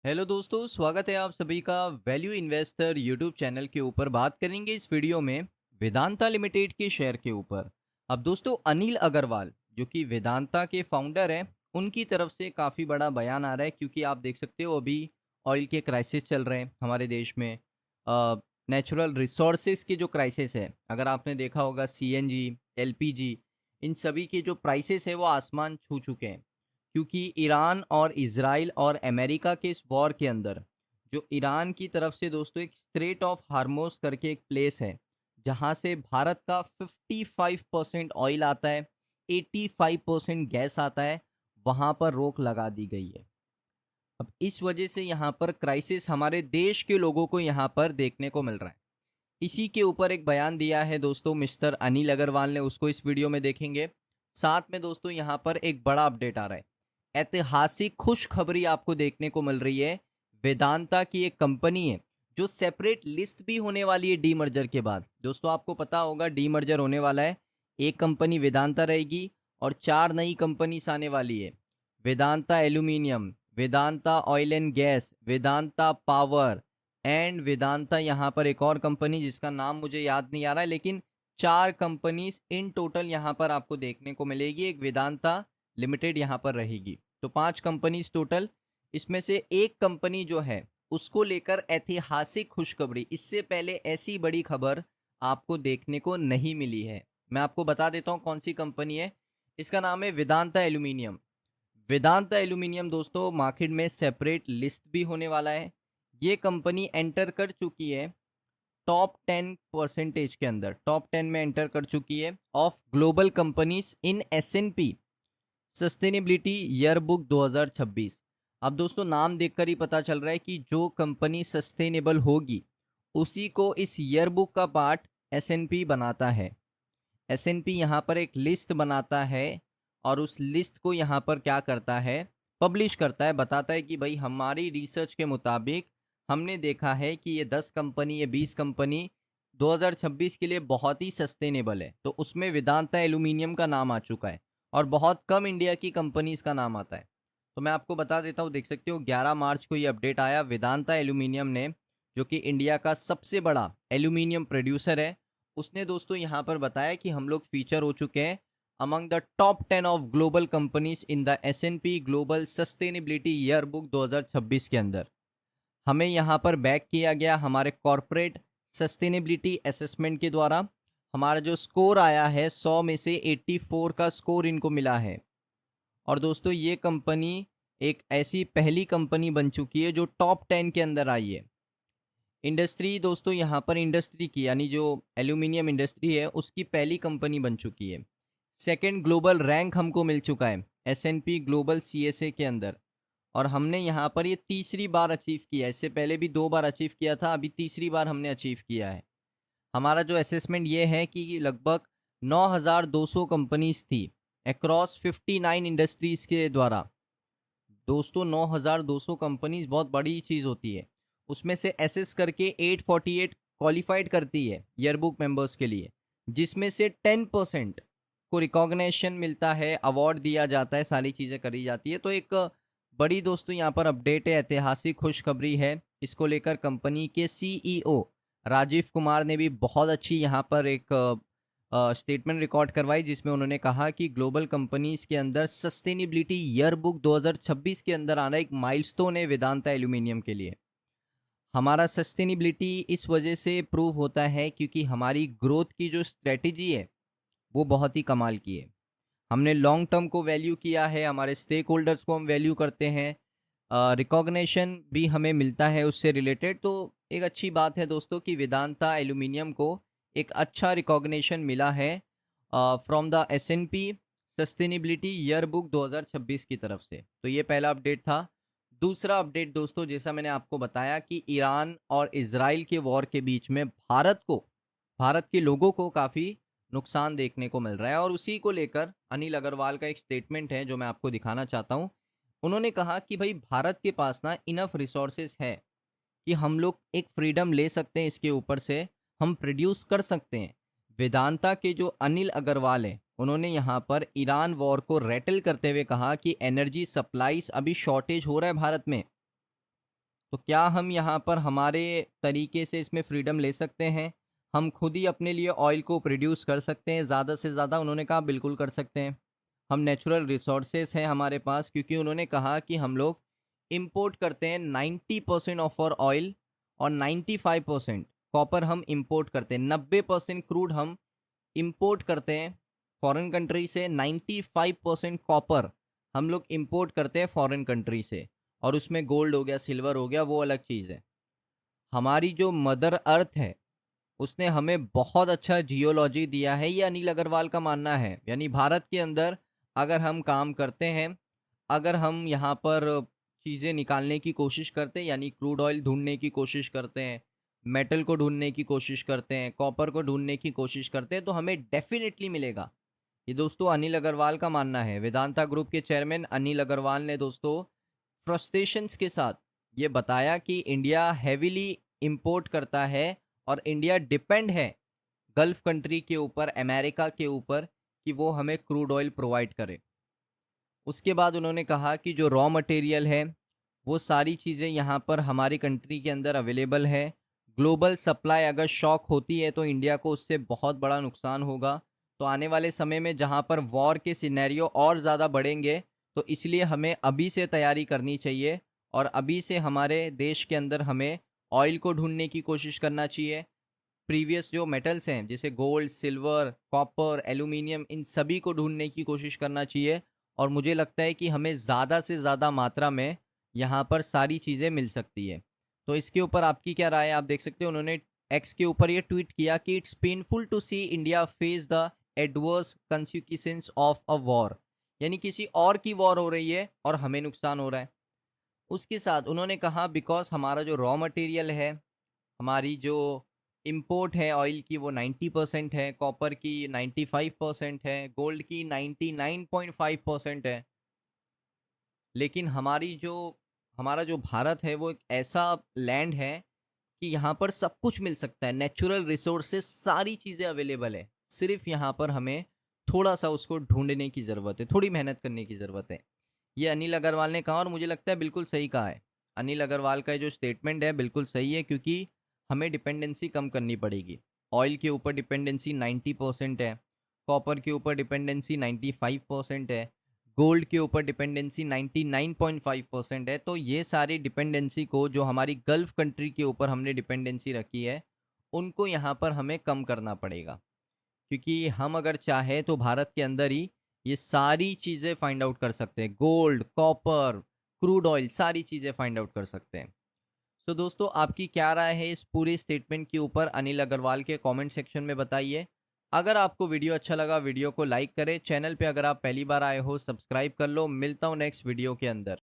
Hello दोस्तों, स्वागत है आप सभी का वैल्यू इन्वेस्टर यूट्यूब चैनल के ऊपर। बात करेंगे इस वीडियो में वेदांता लिमिटेड के शेयर के ऊपर। अब दोस्तों, अनिल अग्रवाल जो कि वेदांता के फाउंडर हैं, उनकी तरफ से काफ़ी बड़ा बयान आ रहा है, क्योंकि आप देख सकते हो अभी ऑयल के क्राइसिस चल रहे हैं हमारे देश में। नेचुरल रिसोर्सेज के जो क्राइसिस है, अगर आपने देखा होगा सीएनजी, एलपीजी, इन सभी के जो प्राइसेस है वो आसमान छू चुके हैं। क्योंकि ईरान और इज़राइल और अमेरिका के इस वॉर के अंदर जो ईरान की तरफ से दोस्तों एक स्ट्रेट ऑफ हार्मोस करके एक प्लेस है, जहां से भारत का 55% ऑयल आता है, 85% गैस आता है, वहां पर रोक लगा दी गई है। अब इस वजह से यहाँ पर क्राइसिस हमारे देश के लोगों को यहाँ पर देखने को मिल रहा है। इसी के ऊपर एक बयान दिया है दोस्तों मिस्टर अनिल अग्रवाल ने, उसको इस वीडियो में देखेंगे। साथ में दोस्तों यहाँ पर एक बड़ा अपडेट आ रहा है, ऐतिहासिक खुशखबरी आपको देखने को मिल रही है। वेदांता की एक कंपनी है जो सेपरेट लिस्ट भी होने वाली है डीमर्जर के बाद। दोस्तों आपको पता होगा डीमर्जर होने वाला है, एक कंपनी वेदांता रहेगी और 4 नई कंपनीज आने वाली है। Vedanta aluminium, Vedanta oil and gas, Vedanta power and Vedanta, यहाँ पर एक और कंपनी जिसका नाम मुझे याद नहीं आ रहा है, लेकिन 4 कंपनीज इन टोटल यहाँ पर आपको देखने को मिलेगी। एक वेदांता लिमिटेड यहाँ पर रहेगी, तो 5 कंपनीज टोटल। इसमें से एक कंपनी जो है उसको लेकर ऐतिहासिक खुशखबरी, इससे पहले ऐसी बड़ी खबर आपको देखने को नहीं मिली है। मैं आपको बता देता हूँ कौन सी कंपनी है। इसका नाम है वेदांता एल्यूमिनियम। वेदांता एल्यूमिनियम दोस्तों मार्केट में सेपरेट लिस्ट भी होने वाला है। ये कंपनी एंटर कर चुकी है टॉप 10% के अंदर, टॉप 10 में एंटर कर चुकी है of global companies in S&P sustainability yearbook 2026। अब दोस्तों नाम देखकर ही पता चल रहा है कि जो कंपनी सस्टेनेबल होगी उसी को इस ईयरबुक का पार्ट एसएनपी बनाता है। एसएनपी यहाँ पर एक लिस्ट बनाता है और उस लिस्ट को यहाँ पर क्या करता है, पब्लिश करता है, बताता है कि भाई हमारी रिसर्च के मुताबिक हमने देखा है कि ये 10 कंपनी, ये 20 कंपनी 2026 के लिए बहुत ही सस्टेनेबल है। तो उसमें वेदांता एल्यूमिनियम का नाम आ चुका है और बहुत कम इंडिया की कंपनीज का नाम आता है। तो मैं आपको बता देता हूँ, देख सकते हो 11 मार्च को ये अपडेट आया। वेदांता एल्यूमिनियम ने, जो कि इंडिया का सबसे बड़ा एल्यूमिनियम प्रोड्यूसर है, उसने दोस्तों यहाँ पर बताया कि हम लोग फीचर हो चुके हैं among the top 10 of global companies in the S&P global sustainability yearbook 2026 के अंदर। हमें यहाँ पर बैक किया गया हमारे कॉरपोरेट सस्टेनेबिलिटी असेसमेंट के द्वारा। हमारा जो स्कोर आया है 100 में से 84 का स्कोर इनको मिला है। और दोस्तों ये कंपनी एक ऐसी पहली कंपनी बन चुकी है जो टॉप 10 के अंदर आई है। इंडस्ट्री दोस्तों यहाँ पर इंडस्ट्री की, यानी जो एल्यूमिनियम इंडस्ट्री है उसकी पहली कंपनी बन चुकी है। सेकंड ग्लोबल रैंक हमको मिल चुका है एसएनपी ग्लोबल सीएसए के अंदर, और हमने यहाँ पर ये तीसरी बार अचीव किया है। इससे पहले भी 2 बार अचीव किया था, अभी तीसरी बार हमने अचीव किया है। हमारा जो असेसमेंट ये है कि लगभग 9,200 कंपनीज थी अक्रॉस 59 इंडस्ट्रीज के द्वारा। दोस्तों 9,200 कंपनीज बहुत बड़ी चीज़ होती है। उसमें से एसेस करके 848 क्वालिफाइड करती है ईयरबुक मेंबर्स के लिए, जिसमें से 10% को रिकॉग्निशन मिलता है, अवार्ड दिया जाता है, सारी चीज़ें करी जाती है। तो एक बड़ी दोस्तों यहाँ पर अपडेट है, ऐतिहासिक खुशखबरी है। इसको लेकर कंपनी के सीईओ राजीव कुमार ने भी बहुत अच्छी यहाँ पर एक स्टेटमेंट रिकॉर्ड करवाई, जिसमें उन्होंने कहा कि ग्लोबल कंपनीज के अंदर सस्टेनेबिलिटी ईयरबुक 2026 के अंदर आना एक माइलस्टोन है वेदांता एल्यूमिनियम के लिए। हमारा सस्टेनेबिलिटी इस वजह से प्रूव होता है क्योंकि हमारी ग्रोथ की जो स्ट्रेटेजी है वो बहुत ही कमाल की है। हमने लॉन्ग टर्म को वैल्यू किया है, हमारे स्टेक होल्डर्स को हम वैल्यू करते हैं, रिकॉग्निशन भी हमें मिलता है उससे रिलेटेड। तो एक अच्छी बात है दोस्तों कि वेदांता एल्यूमिनियम को एक अच्छा रिकॉग्निशन मिला है from the S&P sustainability yearbook 2026 की तरफ से। तो ये पहला अपडेट था। दूसरा अपडेट दोस्तों, जैसा मैंने आपको बताया कि ईरान और इजराइल के वॉर के बीच में भारत के लोगों को काफ़ी नुकसान देखने को मिल रहा है, और उसी को लेकर अनिल अग्रवाल का एक स्टेटमेंट है जो मैं आपको दिखाना चाहता हूँ। उन्होंने कहा कि भाई भारत के पास ना इनफ रिसोर्सेज है कि हम लोग एक फ्रीडम ले सकते हैं, इसके ऊपर से हम प्रोड्यूस कर सकते हैं। वेदांता के जो अनिल अग्रवाल हैं, उन्होंने यहाँ पर ईरान वॉर को रेटल करते हुए कहा कि एनर्जी सप्लाईज अभी शॉर्टेज हो रहा है भारत में, तो क्या हम यहाँ पर हमारे तरीके से इसमें फ्रीडम ले सकते हैं? हम खुद ही अपने लिए ऑयल को प्रोड्यूस कर सकते हैं ज़्यादा से ज़्यादा? उन्होंने कहा बिल्कुल कर सकते हैं। हम नेचुरल रिसोर्सेस हैं हमारे पास, क्योंकि उन्होंने कहा कि हम लोग इंपोर्ट करते हैं 90% ऑफ आवर ऑयल और 95% कॉपर हम इंपोर्ट करते हैं। 90% क्रूड हम इंपोर्ट करते हैं फॉरेन कंट्री से, 95% कॉपर हम लोग इंपोर्ट करते हैं फॉरेन कंट्री से। और उसमें गोल्ड हो गया, सिल्वर हो गया, वो अलग चीज़ है। हमारी जो मदर अर्थ है उसने हमें बहुत अच्छा जियोलॉजी दिया है, ये अनिल अग्रवाल का मानना है। यानी भारत के अंदर अगर हम काम करते हैं, अगर हम यहाँ पर चीज़ें निकालने की कोशिश करते हैं, यानी क्रूड ऑयल ढूंढने की कोशिश करते हैं, मेटल को ढूंढने की कोशिश करते हैं, कॉपर को ढूंढने की कोशिश करते हैं, तो हमें डेफिनेटली मिलेगा। ये दोस्तों अनिल अग्रवाल का मानना है। वेदांता ग्रुप के चेयरमैन अनिल अग्रवाल ने दोस्तों फ्रस्ट्रेशंस के साथ ये बताया कि इंडिया हेविली इंपोर्ट करता है और इंडिया डिपेंड है गल्फ कंट्री के ऊपर, अमेरिका के ऊपर, कि वो हमें क्रूड ऑयल प्रोवाइड करे। उसके बाद उन्होंने कहा कि जो रॉ मटेरियल है वो सारी चीज़ें यहाँ पर हमारी कंट्री के अंदर अवेलेबल है। ग्लोबल सप्लाई अगर शॉक होती है तो इंडिया को उससे बहुत बड़ा नुकसान होगा। तो आने वाले समय में जहाँ पर वॉर के सिनेरियो और ज़्यादा बढ़ेंगे, तो इसलिए हमें अभी से तैयारी करनी चाहिए और अभी से हमारे देश के अंदर हमें ऑयल को ढूंढने की कोशिश करना चाहिए। प्रीवियस जो मेटल्स हैं जैसे गोल्ड, सिल्वर, कॉपर, एल्यूमिनियम, इन सभी को ढूंढने की कोशिश करना चाहिए। और मुझे लगता है कि हमें ज़्यादा से ज़्यादा मात्रा में यहाँ पर सारी चीज़ें मिल सकती है। तो इसके ऊपर आपकी क्या राय है? आप देख सकते हो उन्होंने एक्स के ऊपर ये ट्वीट किया कि it's painful to see India face the adverse consequences of a war. यानी किसी और की वॉर हो रही है और हमें नुकसान हो रहा है। उसके साथ उन्होंने कहा बिकॉज हमारा जो रॉ मटेरियल है, हमारी जो इंपोर्ट है ऑयल की, वो 90% है, कॉपर की 95% है, गोल्ड की 99.5% है। लेकिन हमारा जो भारत है वो एक ऐसा लैंड है कि यहाँ पर सब कुछ मिल सकता है, नेचुरल रिसोर्सेस सारी चीज़ें अवेलेबल है। सिर्फ यहाँ पर हमें थोड़ा सा उसको ढूंढने की ज़रूरत है, थोड़ी मेहनत करने की ज़रूरत है। ये अनिल अग्रवाल ने कहा और मुझे लगता है बिल्कुल सही कहा है। अनिल अग्रवाल का जो स्टेटमेंट है बिल्कुल सही है, क्योंकि हमें डिपेंडेंसी कम करनी पड़ेगी। ऑयल के ऊपर डिपेंडेंसी 90% है, कॉपर के ऊपर डिपेंडेंसी 95% है, गोल्ड के ऊपर डिपेंडेंसी 99.5% है। तो ये सारी डिपेंडेंसी को, जो हमारी गल्फ कंट्री के ऊपर हमने डिपेंडेंसी रखी है, उनको यहाँ पर हमें कम करना पड़ेगा। क्योंकि हम अगर चाहें तो भारत के अंदर ही ये सारी चीज़ें फाइंड आउट कर सकते हैं। गोल्ड, कॉपर, क्रूड ऑयल, सारी चीज़ें फाइंड आउट कर सकते हैं। सो दोस्तों, आपकी क्या राय है इस पूरे स्टेटमेंट के ऊपर? अनिल अग्रवाल के कमेंट सेक्शन में बताइए। अगर आपको वीडियो अच्छा लगा, वीडियो को लाइक करें। चैनल पे अगर आप पहली बार आए हो, सब्सक्राइब कर लो। मिलता हूँ नेक्स्ट वीडियो के अंदर।